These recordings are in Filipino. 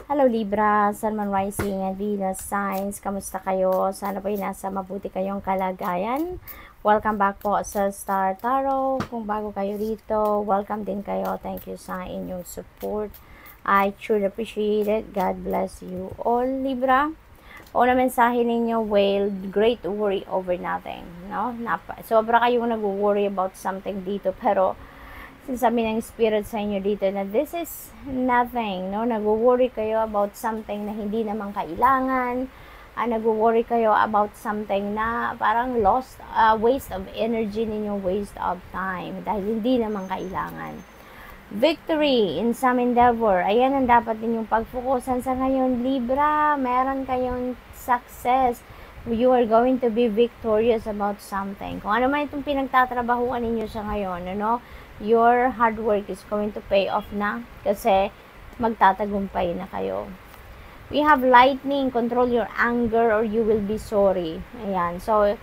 Hello Libra, Sun, Moon, Rising, and Venus signs. Kamusta kayo? Sana po nasa mabuti kayong kalagayan. Welcome back po sa Star Tarot. Kung bago kayo dito, welcome din kayo. Thank you sa inyong support. I truly appreciate it. God bless you all, Libra. Una mensahe ninyo, whale, great worry over nothing. No? Sobra kayong nag-worry about something dito, pero sinasabi ng spirit sa inyo dito na this is nothing, no? Nag-worry kayo about something na hindi naman kailangan. Nag-worry kayo about something na parang lost, waste of energy ninyo, waste of time, dahil hindi naman kailangan. Victory in some endeavor. Ayan ang dapat ninyong pagfokusan sa ngayon, Libra. Meron kayong success. You are going to be victorious about something. Kung ano man itong pinagtatrabahuan ninyo sa ngayon, ano? Your hard work is going to pay off na kasi magtatagumpay na kayo. We have lightning, control your anger or you will be sorry. Ayan. So,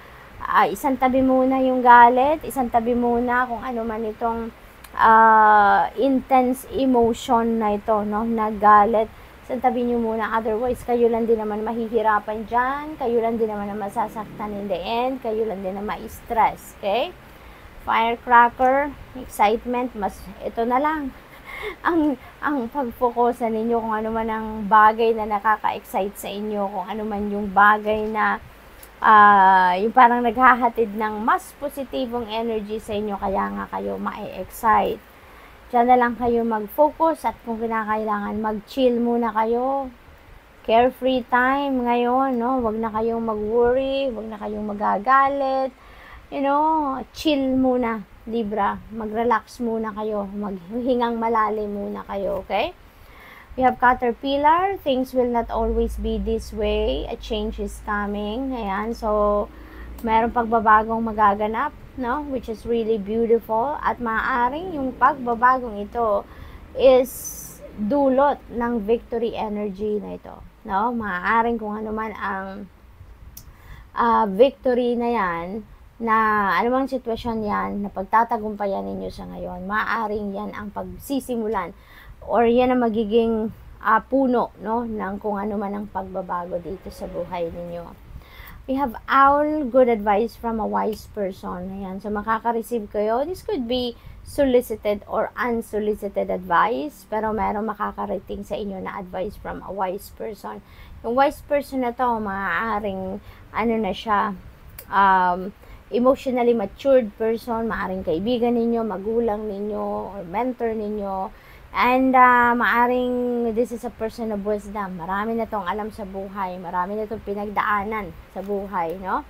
isang tabi muna yung galit, isang tabi muna kung ano man itong intense emotion na ito, no? Na galit. Isang tabi nyo muna. Otherwise, kayo lang din naman mahihirapan dyan. Kayo lang din naman na masasaktan in the end. Kayo lang din na ma-stress. Okay? Firecracker, excitement, mas ito na lang ang pagfokusan ninyo kung ano man ang bagay na nakaka-excite sa inyo, kung ano man yung bagay na yung parang naghahatid ng mas positibong energy sa inyo, kaya nga kayo ma-excite. Diyan na lang kayo mag-focus at kung kinakailangan mag-chill muna kayo. Carefree time ngayon, no? Wag na kayong mag-worry, wag na kayong magagalit. You know, chill muna, Libra. Mag-relax muna kayo. Maghingang malalim muna kayo, okay? We have Caterpillar. Things will not always be this way. A change is coming. Ayan, so, mayroong pagbabagong magaganap, no? Which is really beautiful. At maaaring yung pagbabagong ito is dulot ng victory energy na ito, no? Maaaring kung ano man ang victory na yan, na anumang sitwasyon yan na pagtatagumpayan ninyo sa ngayon, maaaring yan ang pagsisimulan or yan ang magiging puno, no, ng kung ano man ang pagbabago dito sa buhay ninyo. We have Owl, good advice from a wise person. Ayan, so makaka-receive kayo. This could be solicited or unsolicited advice, pero merong makakarating sa inyo na advice from a wise person. Yung wise person na to, maaaring ano na siya, emotionally matured person, maaring kaibigan ninyo, magulang ninyo, or mentor ninyo, and maaring this is a person of wisdom. Marami na tong alam sa buhay, marami na tong pinagdaanan sa buhay, no?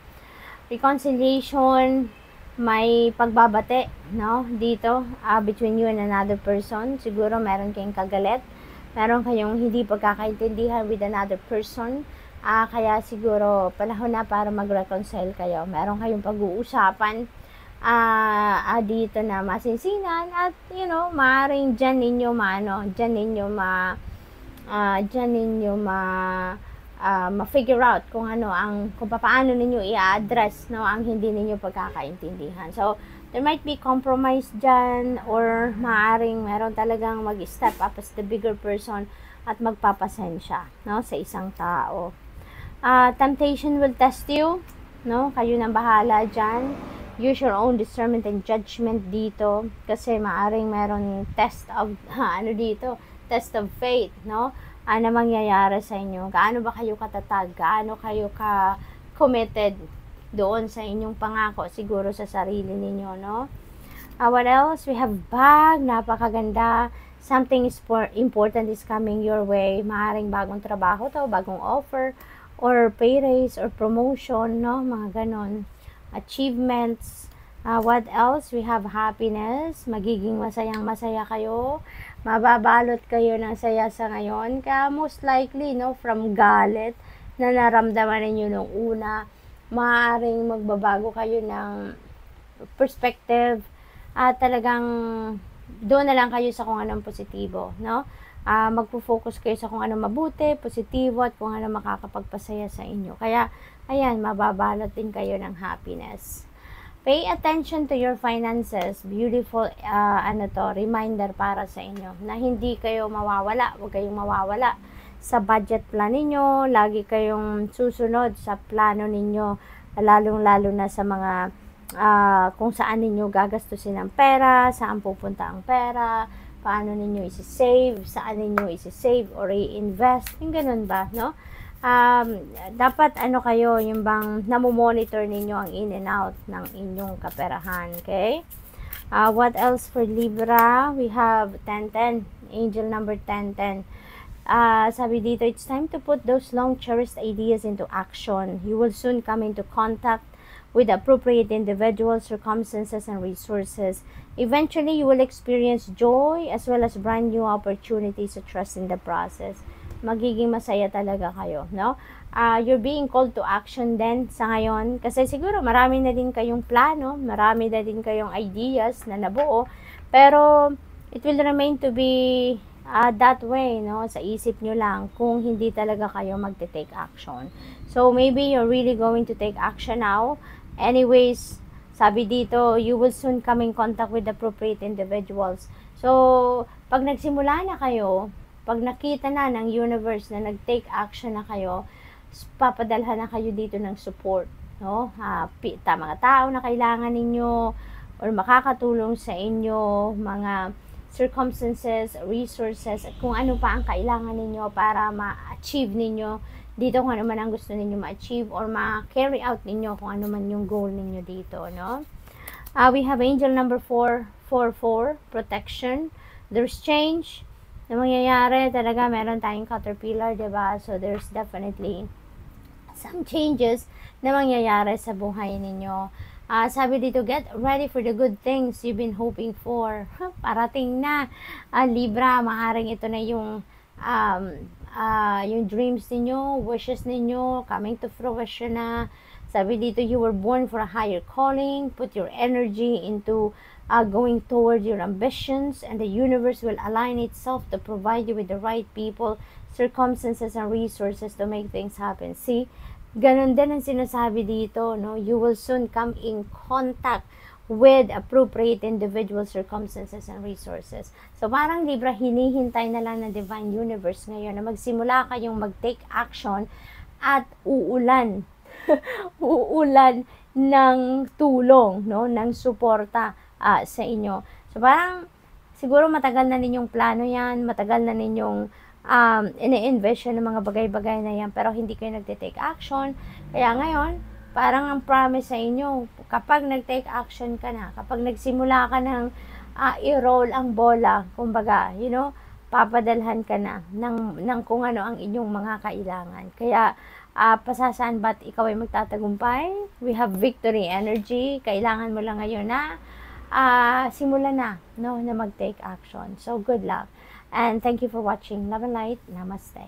Reconciliation, may pagbabate, no? Dito, between you and another person. Siguro meron kayong kagalit, meron kayong hindi pagkakaintindihan with another person. Kaya siguro panahon na para mag-reconcile kayo. Meron kayong pag-uusapan dito na masinsinan at you know, maaaring dyan ninyo ma-figure out kung ano ang kung paano ninyo i-address, no, ang hindi ninyo pagkakaintindihan. So there might be compromise dyan or maaaring meron talagang mag-step up as the bigger person at magpapasensya, no, sa isang tao. Temptation will test you, no? Kayo nang bahala dyan. Use your own discernment and judgment dito kasi maaring meron test of test of faith, no? Ano mangyayari sa inyo? Gaano ba kayo katatag? Gaano kayo ka-committed doon sa inyong pangako siguro sa sarili ninyo, no? What else? We have bag, napakaganda. Something is important is coming your way. Maaring bagong trabaho to, bagong offer, or pay raise or promotion, no, mga ganon. Achievements. What else? We have happiness. Magiging masayang-masaya kayo. Mababalot kayo ng saya sa ngayon. Kaya most likely, no, from galit na naramdaman ninyo nung una, maaaring magbabago kayo ng perspective at talagang doon na lang kayo sa kung anong positibo, no? Magpo-focus kayo sa kung ano mabuti, positibo, at kung ano makakapagpasaya sa inyo. Kaya, ayan, mababalot din kayo ng happiness. Pay attention to your finances. Beautiful, reminder para sa inyo na hindi kayo mawawala. Huwag kayong mawawala sa budget plan ninyo, lagi kayong susunod sa plano ninyo, lalong-lalo na sa mga kung saan ninyo gagastusin ang pera, saan pupunta ang pera, paano ninyo isi-save, saan ninyo isi-save or i-invest, yung ganun ba, no? Dapat kayo, yung bang namomonitor ninyo ang in and out ng inyong kaperahan, okay? What else for Libra? We have 1010, angel number 1010. Sabi dito, it's time to put those long cherished ideas into action. You will soon come into contact with appropriate individuals, circumstances, and resources. Eventually, you will experience joy as well as brand new opportunities to trust in the process. Magiging masaya talaga kayo, no? You're being called to action din sa ngayon kasi siguro marami na din kayong plano, marami na din kayong ideas na nabuo, pero it will remain to be that way, no? Sa isip nyo lang kung hindi talaga kayo magte-take action. So, maybe you're really going to take action now. Anyways, sabi dito, you will soon come in contact with appropriate individuals. So, pag nagsimula na kayo, pag nakita na ng universe na nag-take action na kayo, papadalhan na kayo dito ng support, no? Mga tao na kailangan ninyo or makakatulong sa inyo, mga circumstances, resources, at kung ano pa ang kailangan ninyo para ma-achieve ninyo dito, kung ano man ang gusto ninyo ma-achieve or ma-carry out ninyo kung ano man yung goal ninyo dito, no? We have angel number 444, protection. There's change na mangyayari talaga. Meron tayong caterpillar, diba? So there's definitely some changes na mangyayari sa buhay ninyo. Sabi dito, get ready for the good things you've been hoping for. Parating na. Libra, maaaring ito na yung dreams ninyo, wishes ninyo, coming to fruition na. Sabi dito, you were born for a higher calling. Put your energy into going toward your ambitions, and the universe will align itself to provide you with the right people, circumstances, and resources to make things happen. See? Ganon din ang sinasabi dito, no? You will soon come in contact with appropriate individual, circumstances, and resources. So, parang Libra, hinihintay na lang ng Divine Universe ngayon na magsimula kayong mag-take action at uulan. Uulan ng tulong, no? Ng suporta sa inyo. So, parang siguro matagal na ninyong plano yan, matagal na ninyong ini-envision ng mga bagay-bagay na yan, pero hindi kayo nagte-take action. Kaya ngayon, parang ang promise sa inyo, kapag nag-take action ka na, kapag nagsimula ka ng i-roll ang bola, kumbaga, papadalhan ka na ng kung ano ang inyong mga kailangan. Kaya, pasasaan ba't ikaw ay magtatagumpay? We have victory energy. Kailangan mo lang ngayon na simulan na, no, na mag-take action. So, good luck. And thank you for watching. Love and light. Namaste.